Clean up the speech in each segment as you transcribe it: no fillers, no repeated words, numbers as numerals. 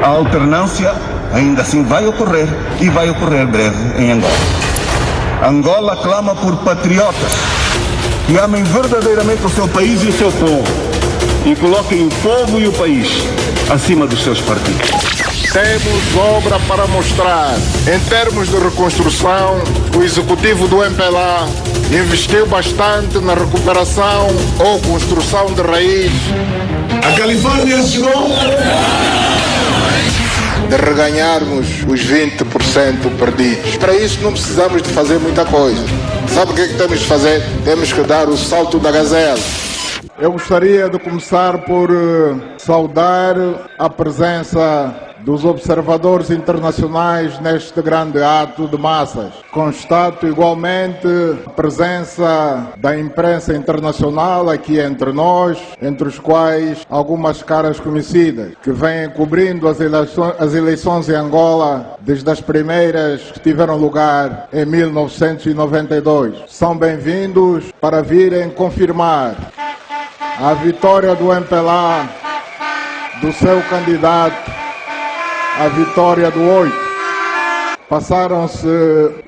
A alternância ainda assim vai ocorrer e vai ocorrer breve em Angola. Angola clama por patriotas que amem verdadeiramente o seu país e o seu povo e coloquem o povo e o país acima dos seus partidos. Temos obra para mostrar. Em termos de reconstrução, o executivo do MPLA investiu bastante na recuperação ou construção de raiz. A Califórnia chegou. De reganharmos os 20% perdidos. Para isso não precisamos de fazer muita coisa. Sabe o que é que temos de fazer? Temos que dar o salto da gazela. Eu gostaria de começar por saudar a presença dos observadores internacionais neste grande ato de massas. Constato igualmente a presença da imprensa internacional aqui entre nós, entre os quais algumas caras conhecidas, que vêm cobrindo as eleições em Angola desde as primeiras que tiveram lugar em 1992. São bem-vindos para virem confirmar a vitória do MPLA, do seu candidato, a vitória do 8. Passaram-se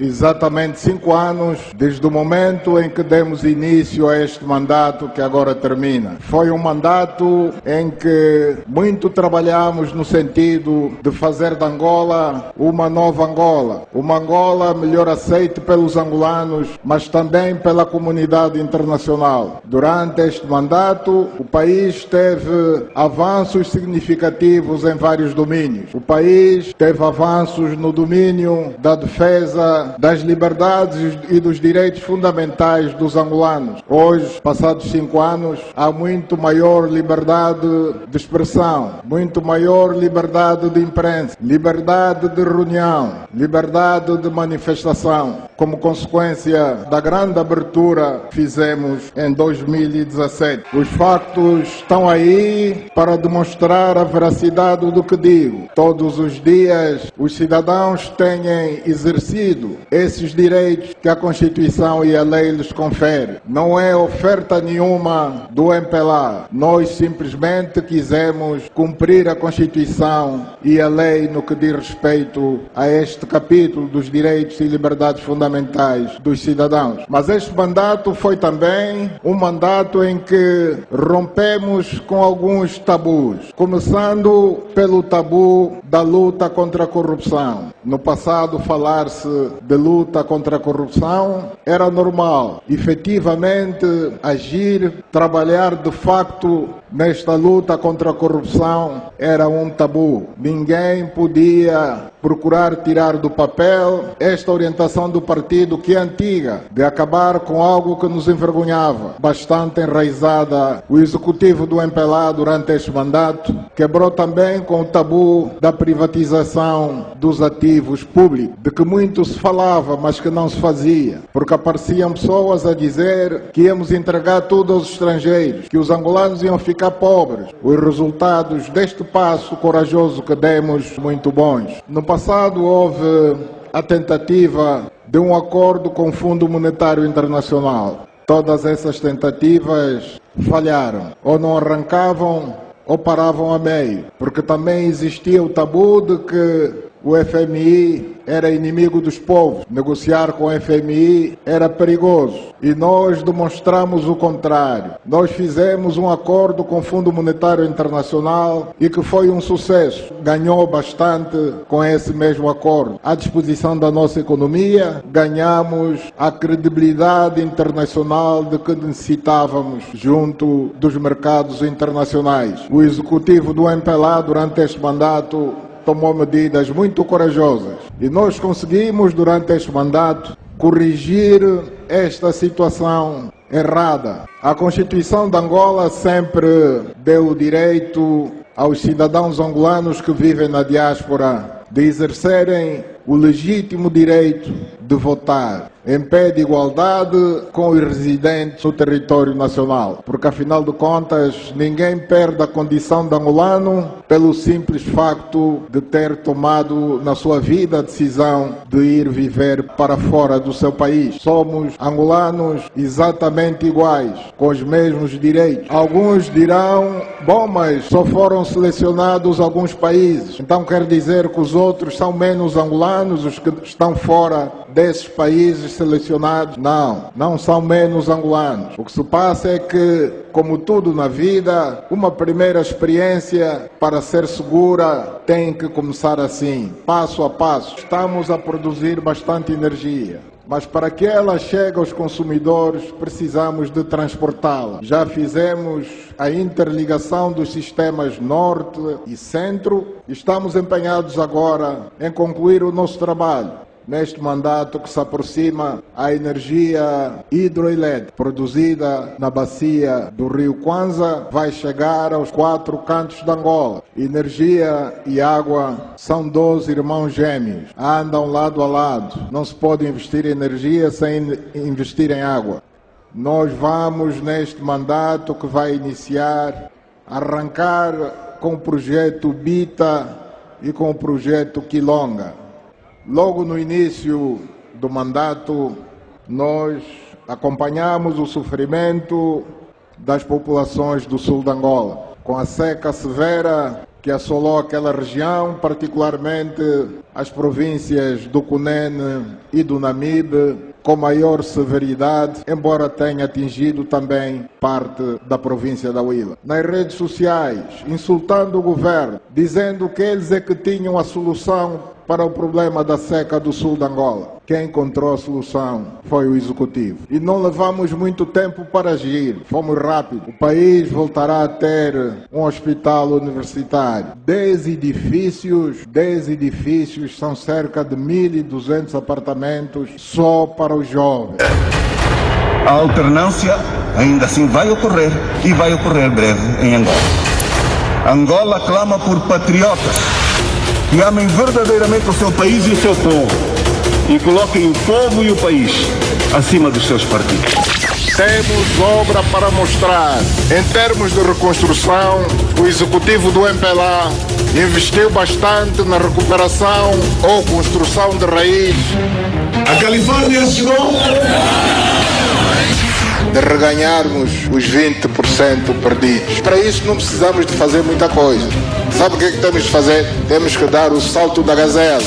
exatamente 5 anos desde o momento em que demos início a este mandato que agora termina. Foi um mandato em que muito trabalhamos no sentido de fazer de Angola uma nova Angola. Uma Angola melhor aceite pelos angolanos, mas também pela comunidade internacional. Durante este mandato, o país teve avanços significativos em vários domínios. O país teve avanços no domínio da defesa das liberdades e dos direitos fundamentais dos angolanos. Hoje, passados 5 anos, há muito maior liberdade de expressão, muito maior liberdade de imprensa, liberdade de reunião, liberdade de manifestação, como consequência da grande abertura que fizemos em 2017. Os factos estão aí para demonstrar a veracidade do que digo. Todos os dias, os cidadãos têm exercido esses direitos que a Constituição e a lei lhes conferem. Não é oferta nenhuma do MPLA. Nós simplesmente quisemos cumprir a Constituição e a lei no que diz respeito a este capítulo dos direitos e liberdades fundamentais dos cidadãos. Mas este mandato foi também um mandato em que rompemos com alguns tabus, começando pelo tabu da luta contra a corrupção. No passado, falar-se de luta contra a corrupção era normal. Efetivamente, agir, trabalhar de facto nesta luta contra a corrupção era um tabu. Ninguém podia procurar tirar do papel esta orientação do partido, que é antiga, de acabar com algo que nos envergonhava. Bastante enraizada, o executivo do MPLA durante este mandato quebrou também com o tabu da privatização dos ativos públicos, de que muito se falava, mas que não se fazia, porque apareciam pessoas a dizer que íamos entregar tudo aos estrangeiros, que os angolanos iam ficar pobres. Os resultados deste passo corajoso que demos, muito bons. No passado houve a tentativa de um acordo com o Fundo Monetário Internacional. Todas essas tentativas falharam, ou não arrancavam ou paravam a meio, porque também existia o tabu de que o FMI era inimigo dos povos. Negociar com o FMI era perigoso. E nós demonstramos o contrário. Nós fizemos um acordo com o Fundo Monetário Internacional e que foi um sucesso. Ganhou bastante com esse mesmo acordo. À disposição da nossa economia, ganhamos a credibilidade internacional de que necessitávamos junto dos mercados internacionais. O executivo do MPLA, durante este mandato, tomou medidas muito corajosas e nós conseguimos, durante este mandato, corrigir esta situação errada. A Constituição de Angola sempre deu o direito aos cidadãos angolanos que vivem na diáspora de exercerem o legítimo direito de votar em pé de igualdade com os residentes no território nacional. Porque, afinal de contas, ninguém perde a condição de angolano pelo simples facto de ter tomado na sua vida a decisão de ir viver para fora do seu país. Somos angolanos exatamente iguais, com os mesmos direitos. Alguns dirão, bom, mas só foram selecionados alguns países, então quer dizer que os outros são menos angolanos, os que estão fora desses países selecionados? Não, não são menos angolanos. O que se passa é que, como tudo na vida, uma primeira experiência, para ser segura, tem que começar assim, passo a passo. Estamos a produzir bastante energia, mas para que ela chegue aos consumidores, precisamos de transportá-la. Já fizemos a interligação dos sistemas Norte e Centro. Estamos empenhados agora em concluir o nosso trabalho. Neste mandato que se aproxima, a energia hidroelétrica produzida na bacia do rio Kwanza vai chegar aos 4 cantos de Angola. Energia e água são 2 irmãos gêmeos, andam lado a lado. Não se pode investir em energia sem investir em água. Nós vamos, neste mandato que vai iniciar, arrancar com o projeto Bita e com o projeto Quilonga. Logo no início do mandato, nós acompanhamos o sofrimento das populações do sul de Angola, com a seca severa que assolou aquela região, particularmente as províncias do Cunene e do Namibe, com maior severidade, embora tenha atingido também parte da província da Huila. Nas redes sociais, insultando o governo, dizendo que eles é que tinham a solução para o problema da seca do sul de Angola. Quem encontrou a solução foi o Executivo. E não levamos muito tempo para agir, fomos rápidos. O país voltará a ter um hospital universitário. 10 edifícios, são cerca de 1.200 apartamentos só para os jovens. A alternância ainda assim vai ocorrer e vai ocorrer breve em Angola. Angola clama por patriotas que amem verdadeiramente o seu país e o seu povo e coloquem o povo e o país acima dos seus partidos. Temos obra para mostrar. Em termos de reconstrução, o executivo do MPLA investiu bastante na recuperação ou construção de raiz. A Califórnia chegou. De reganharmos os 20% perdidos. Para isso não precisamos de fazer muita coisa. Sabe o que é que temos de fazer? Temos que dar o salto da gazela.